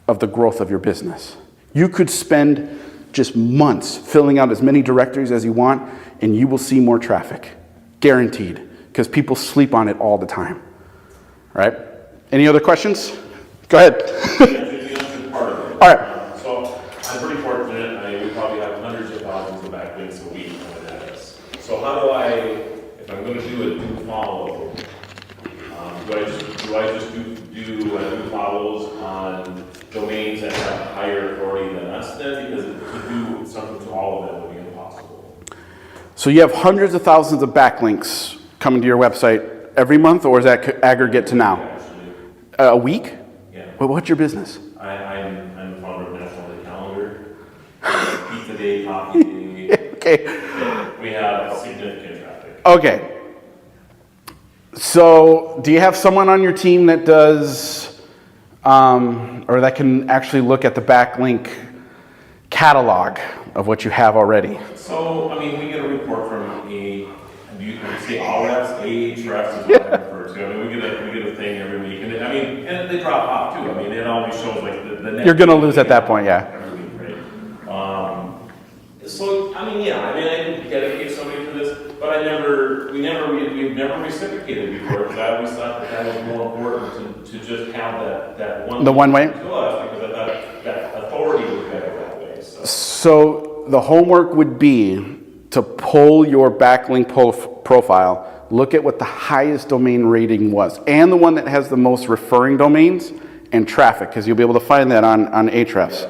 of the growth of your business. You could spend just months filling out as many directories as you want, and you will see more traffic. Guaranteed. Because people sleep on it all the time. Right? Any other questions? Go ahead. Part of it. All right. So I'm pretty fortunate. I mean, we probably have hundreds of thousands of backlinks a week coming at us. So how do I, if I'm going to do a do follow, do I just do do follows on domains that have higher authority than us then? Because to do something to all of them would be impossible. So you have hundreds of thousands of backlinks coming to your website every month, or is that aggregate to now? Actually, A week? yeah. Well, what's your business? I'm the founder of National Day Calendar. Pizza Day, Coffee Day. Okay. Yeah, we have significant traffic. Okay. So do you have someone on your team that does, or that can actually look at the backlink catalog of what you have already? So, I mean, we get a report from you say all reps, Ahrefs is what I refer to. I mean, we get a thing every week, and and they drop off too. I mean, it always shows like the net. You're going to lose at that point, yeah. Every week, right? So, I mean, yeah, I mean, I didn't dedicate somebody to this, but we've never reciprocated before, because I always thought that was more important to just have that one. The one way? To us, because I thought that authority was better that way. So the homework would be to pull your backlink profile, look at what the highest domain rating was, and the one that has the most referring domains and traffic, because you'll be able to find that on Ahrefs.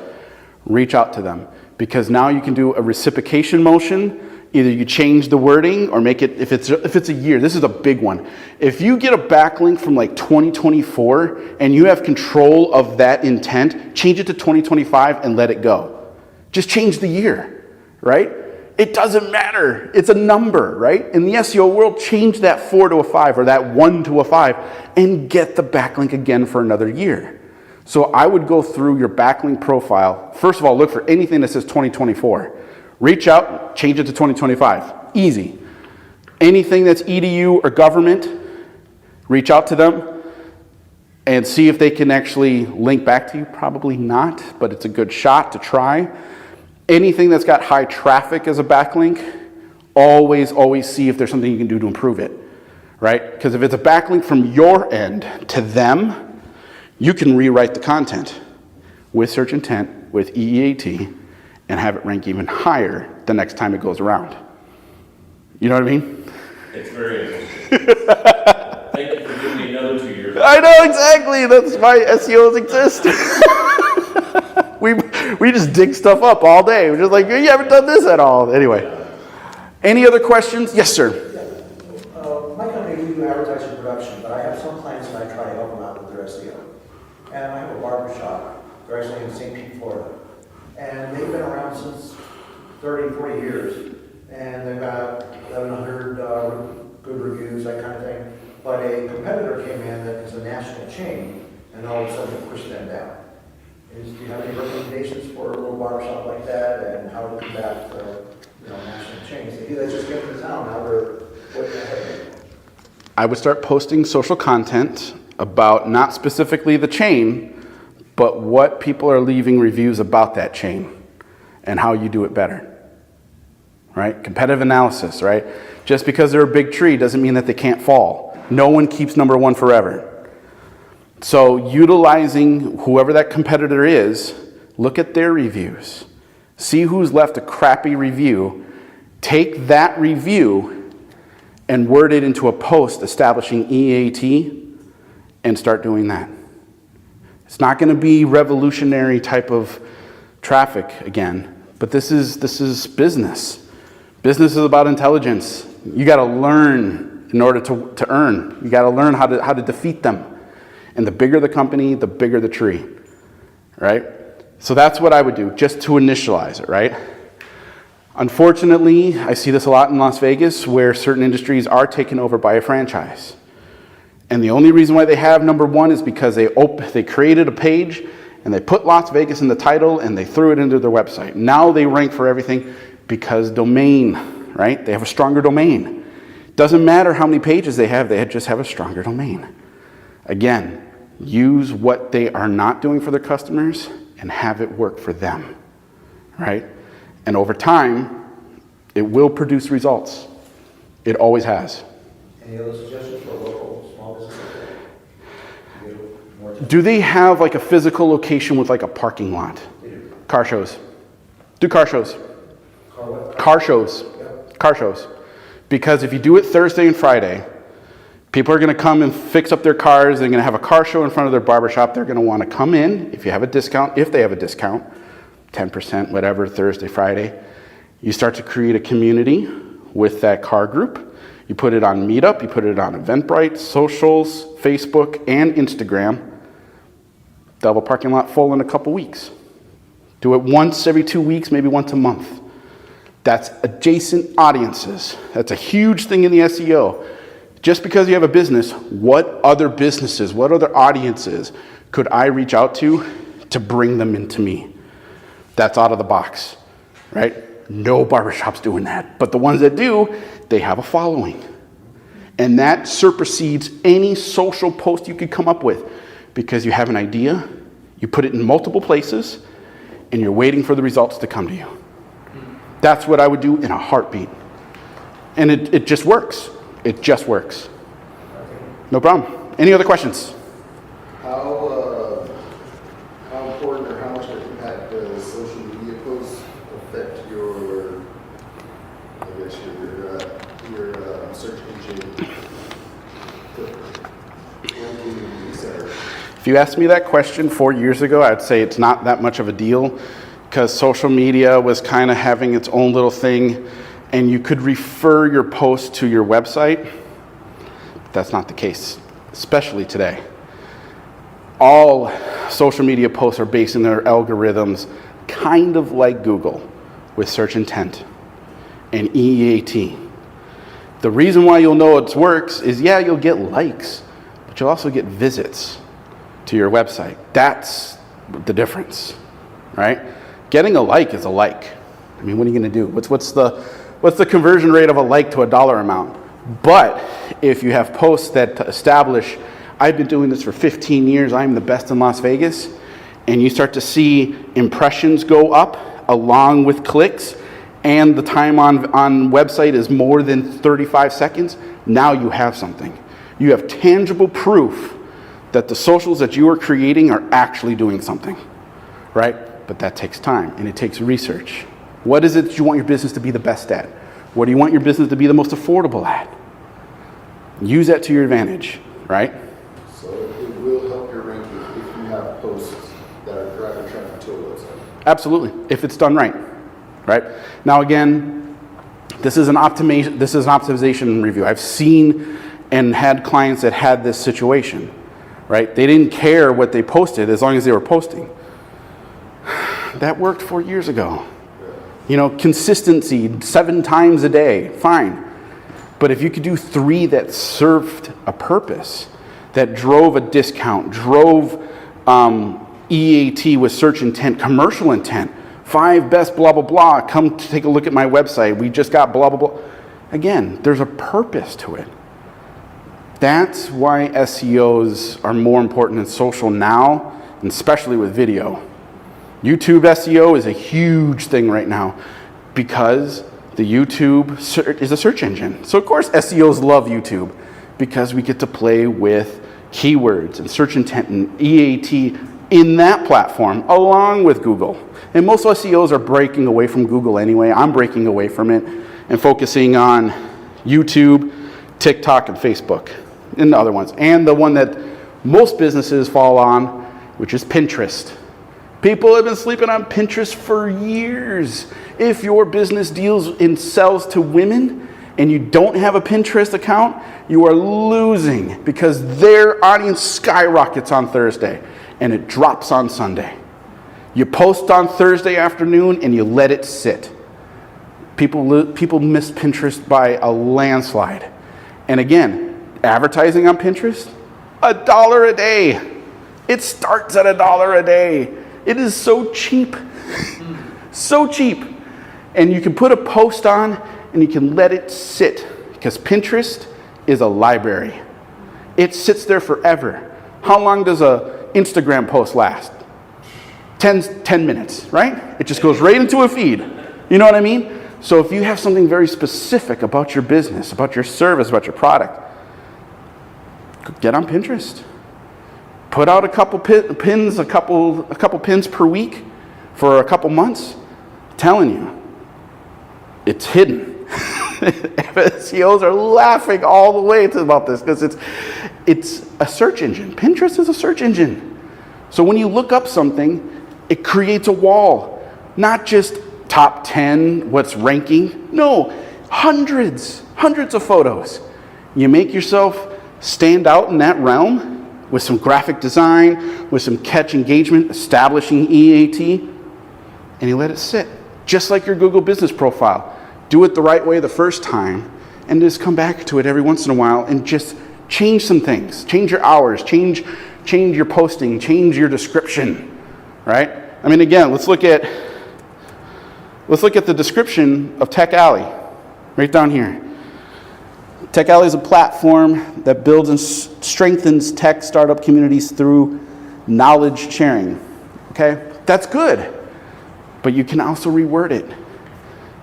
Reach out to them, because now you can do a reciprocation motion. Either you change the wording or make it, if it's a year, this is a big one. If you get a backlink from like 2024 and you have control of that intent, change it to 2025 and let it go. Just change the year, right? It doesn't matter. It's a number, right? In the SEO world, change that 4 to a 5 or that 1 to a 5 and get the backlink again for another year. So I would go through your backlink profile. First of all, look for anything that says 2024. Reach out, change it to 2025. Easy. Anything that's EDU or government, reach out to them and see if they can actually link back to you. Probably not, but it's a good shot to try. Anything that's got high traffic as a backlink, always see if there's something you can do to improve it, right? Because if it's a backlink from your end to them, you can rewrite the content with search intent, with EEAT, and have it rank even higher the next time it goes around. You know what I mean? It's very interesting. Thank you for giving me another 2 years. I know, exactly. That's why SEOs exist. We just dig stuff up all day. We're just like, you haven't done this at all. Anyway. Any other questions? Yes, sir. My company, we do advertising production, but I have some clients that I try to help them out with their SEO. And I have a barber shop. They're actually in St. Pete, Florida. And they've been around since 30, 40 years. And they've got 1,100 good reviews, that kind of thing. But a competitor came in that is a national chain, and all of a sudden it pushed them down. Do you have any recommendations for a little barbershop like that, and how to combat national chains? They just get to town, now they're what the heck? I would start posting social content about not specifically the chain, but what people are leaving reviews about that chain and how you do it better, right? Competitive analysis, right? Just because they're a big tree doesn't mean that they can't fall. No one keeps number one forever. So utilizing whoever that competitor is, look at their reviews. See who's left a crappy review. Take that review and word it into a post establishing EAT and start doing that. It's not going to be revolutionary type of traffic again, but this is business. Business is about intelligence. You got to learn in order to earn. You got to learn how to defeat them. And the bigger the company, the bigger the tree, right? So that's what I would do, just to initialize it, right? Unfortunately, I see this a lot in Las Vegas where certain industries are taken over by a franchise. And the only reason why they have number one is because they created a page and they put Las Vegas in the title and they threw it into their website. Now they rank for everything because domain, right? They have a stronger domain. Doesn't matter how many pages they just have a stronger domain. Again, use what they are not doing for their customers and have it work for them, right? And over time, it will produce results. It always has. Any other suggestions for local small businesses? Do they have like a physical location with like a parking lot? They do. Car shows. Do car shows. Car what? Car shows. Yep. Car shows. Because if you do it Thursday and Friday, people are going to come and fix up their cars. They're going to have a car show in front of their barbershop. They're going to want to come in if they have a discount, 10%, whatever, Thursday, Friday. You start to create a community with that car group. You put it on Meetup, you put it on Eventbrite, socials, Facebook, and Instagram. They'll have a parking lot full in a couple weeks. Do it once every 2 weeks, maybe once a month. That's adjacent audiences. That's a huge thing in the SEO. Just because you have a business, what other businesses, what other audiences could I reach out to bring them into me? That's out of the box, right? No barbershop's doing that. But the ones that do, they have a following. And that supersedes any social post you could come up with because you have an idea, you put it in multiple places, and you're waiting for the results to come to you. That's what I would do in a heartbeat. And it just works. It just works. No problem. Any other questions? How important or how much of an impact does social media posts affect your search engine ranking, etc.? If you asked me that question 4 years ago, I'd say it's not that much of a deal because social media was kind of having its own little thing and you could refer your post to your website. But that's not the case, especially today. All social media posts are based on their algorithms kind of like Google with search intent and EAT. The reason why you'll know it works is, yeah, you'll get likes, but you'll also get visits to your website. That's the difference, right? Getting a like is a like. I mean, what are you going to do? What's the conversion rate of a like to a dollar amount? But if you have posts that establish, I've been doing this for 15 years, I'm the best in Las Vegas, and you start to see impressions go up along with clicks, and the time on website is more than 35 seconds, now you have something. You have tangible proof that the socials that you are creating are actually doing something, right? But that takes time, and it takes research. What is it that you want your business to be the best at? What do you want your business to be the most affordable at? Use that to your advantage, right? So it will help your ranking if you have posts that are driving traffic to a website. Absolutely, if it's done right, right? Now again, this is an optimization review. I've seen and had clients that had this situation, right? They didn't care what they posted as long as they were posting. That worked 4 years ago. You know, consistency 7 times a day, fine. But if you could do 3 that served a purpose, that drove a discount, drove EAT with search intent, commercial intent, 5 best blah, blah, blah, come to take a look at my website, we just got blah, blah, blah. Again, there's a purpose to it. That's why SEOs are more important in social now and especially with video. YouTube SEO is a huge thing right now because the YouTube is a search engine. So of course SEOs love YouTube because we get to play with keywords and search intent and EAT in that platform along with Google. And most SEOs are breaking away from Google anyway. I'm breaking away from it and focusing on YouTube, TikTok, and Facebook, and the other ones. And the one that most businesses fall on, which is Pinterest. People have been sleeping on Pinterest for years. If your business deals and sells to women and you don't have a Pinterest account, you are losing because their audience skyrockets on Thursday and it drops on Sunday. You post on Thursday afternoon and you let it sit. People miss Pinterest by a landslide. And again, advertising on Pinterest, $1 a day. It starts at $1 a day. It is so cheap. So cheap. And you can put a post on and you can let it sit because Pinterest is a library. It sits there forever. How long does a Instagram post last? 10 minutes, right? It just goes right into a feed. You know what I mean? So if you have something very specific about your business, about your service, about your product, get on Pinterest. Put out a couple pins, a couple pins per week for a couple months. I'm telling you, it's hidden. SEOs are laughing all the way about this because it's a search engine. Pinterest is a search engine. So when you look up something, it creates a wall. Not just top 10, what's ranking. No, hundreds of photos. You make yourself stand out in that realm with some graphic design, with some catch engagement, establishing EAT, and you let it sit. Just like your Google business profile. Do it the right way the first time, and just come back to it every once in a while and just change some things. Change your hours, change your posting, change your description, right? I mean, again, let's look at the description of Tech Alley, right down here. Tech Alley is a platform that builds and strengthens tech startup communities through knowledge sharing. Okay, that's good, but you can also reword it.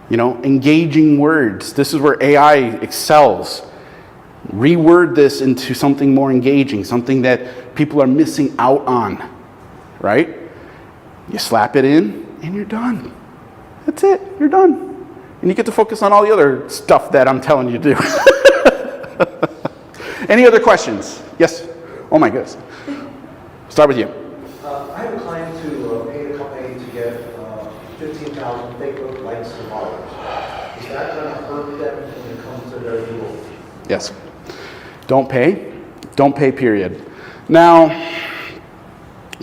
You know, engaging words. This is where AI excels. Reword this into something more engaging, something that people are missing out on, right? You slap it in and you're done. That's it, you're done. And you get to focus on all the other stuff that I'm telling you to do. Any other questions? Yes? Oh my goodness. Start with you. I have a client who paid a company to get 15,000 Facebook likes and followers. Is that going to hurt them when it comes to their Google? Yes. Don't pay. Don't pay, period. Now,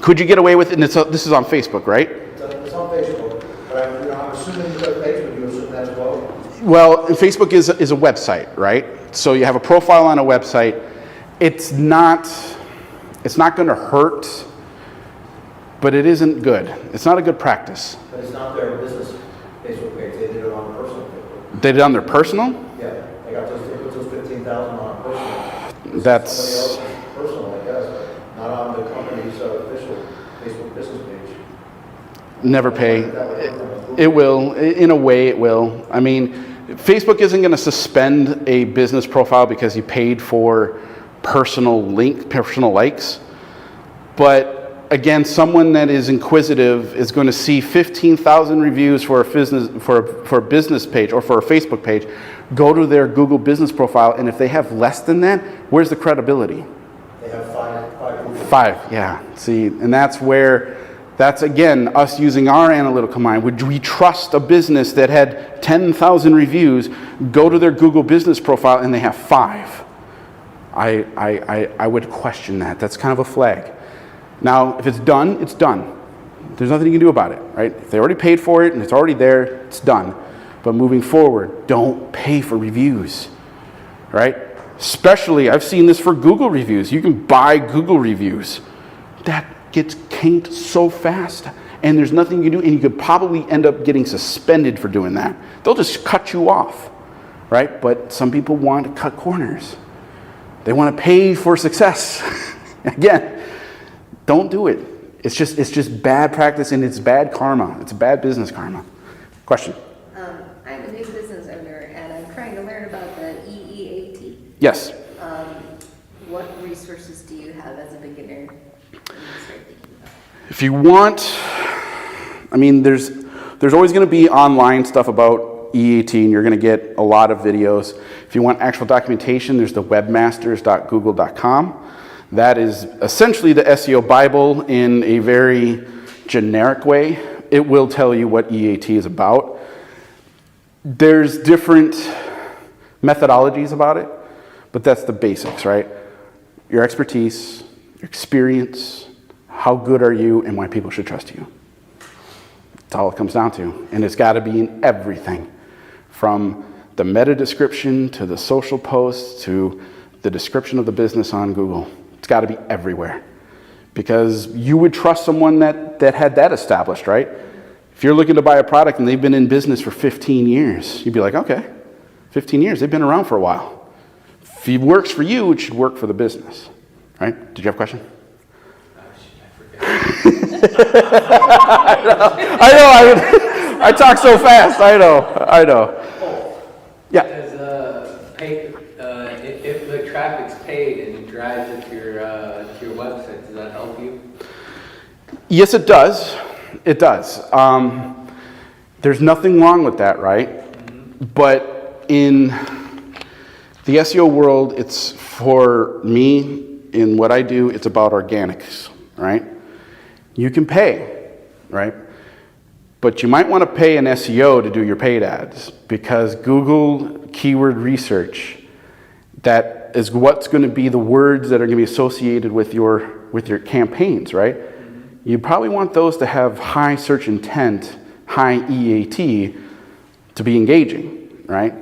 could you get away with it? And this is on Facebook, right? It's on Facebook, but I'm assuming that Facebook, you assume that as well? Well, Facebook is a website, right? So you have a profile on a website. It's not going to hurt, but it isn't good. It's not a good practice. But it's not their business Facebook page. They did it on their personal Facebook. They did it on their personal? Yeah, they put those 15,000 on personal. That's Somebody else's personal, I guess, not on the company's official Facebook business page. never pay. It will, in a way it will. I mean, Facebook isn't going to suspend a business profile because you paid for personal likes. But again, someone that is inquisitive is going to see 15,000 reviews for a business page or for a Facebook page, go to their Google business profile, and if they have less than that, where's the credibility? They have five. Yeah. See, and that's again us using our analytical mind. Would we trust a business that had 10,000 reviews, go to their Google business profile and they have 5? I would question that. That's kind of a flag. Now, if it's done, it's done. There's nothing you can do about it, right? If they already paid for it and it's already there, it's done. But moving forward, don't pay for reviews, right? Especially, I've seen this for Google reviews. You can buy Google reviews. That gets canked so fast, and there's nothing you can do, and you could probably end up getting suspended for doing that. They'll just cut you off, right? But some people want to cut corners. They want to pay for success. Again, don't do it. It's just bad practice, and it's bad karma. It's bad business karma. Question? I'm a new business owner and I'm trying to learn about the EEAT. Yes. What resources do you have as a beginner when you start thinking about it? If you want, I mean, there's always going to be online stuff about EAT, and you're going to get a lot of videos. If you want actual documentation, there's the webmasters.google.com. That is essentially the SEO Bible in a very generic way. It will tell you what EAT is about. There's different methodologies about it, but that's the basics, right? Your expertise, your experience, how good are you, and why people should trust you. That's all it comes down to. And it's got to be in everything, from the meta description to the social posts to the description of the business on Google. It's got to be everywhere, because you would trust someone that had that established, right? If you're looking to buy a product and they've been in business for 15 years, you'd be like, okay, 15 years, they've been around for a while. If it works for you, it should work for the business, right? Did you have a question? I talk so fast. I know. Yeah. If the traffic's paid and it drives it to your website, does that help you? Yes, it does. It does. There's nothing wrong with that, right? Mm-hmm. But in the SEO world, it's, for me, in what I do, it's about organics, right? You can pay, right? But you might want to pay an SEO to do your paid ads, because Google keyword research, that is what's going to be the words that are going to be associated with your campaigns, right? Mm-hmm. You probably want those to have high search intent, high EAT, to be engaging, right?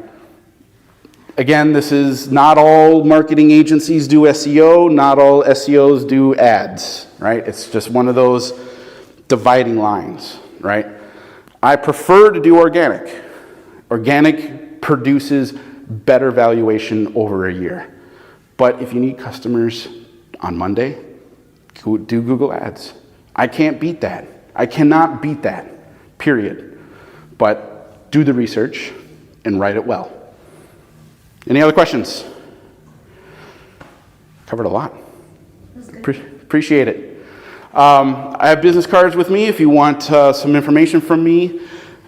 Again, this is not all marketing agencies do SEO, not all SEOs do ads, right? It's just one of those dividing lines, right? I prefer to do organic. Organic produces better valuation over a year. But if you need customers on Monday, do Google Ads. I can't beat that. I cannot beat that, period. But do the research and write it well. Any other questions? Covered a lot. Appreciate it. I have business cards with me if you want some information from me,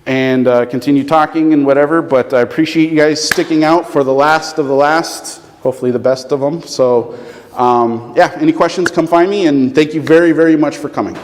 and continue talking and whatever, but I appreciate you guys sticking out for the last of the last, hopefully the best of them. So yeah, any questions, come find me, and thank you very, very much for coming.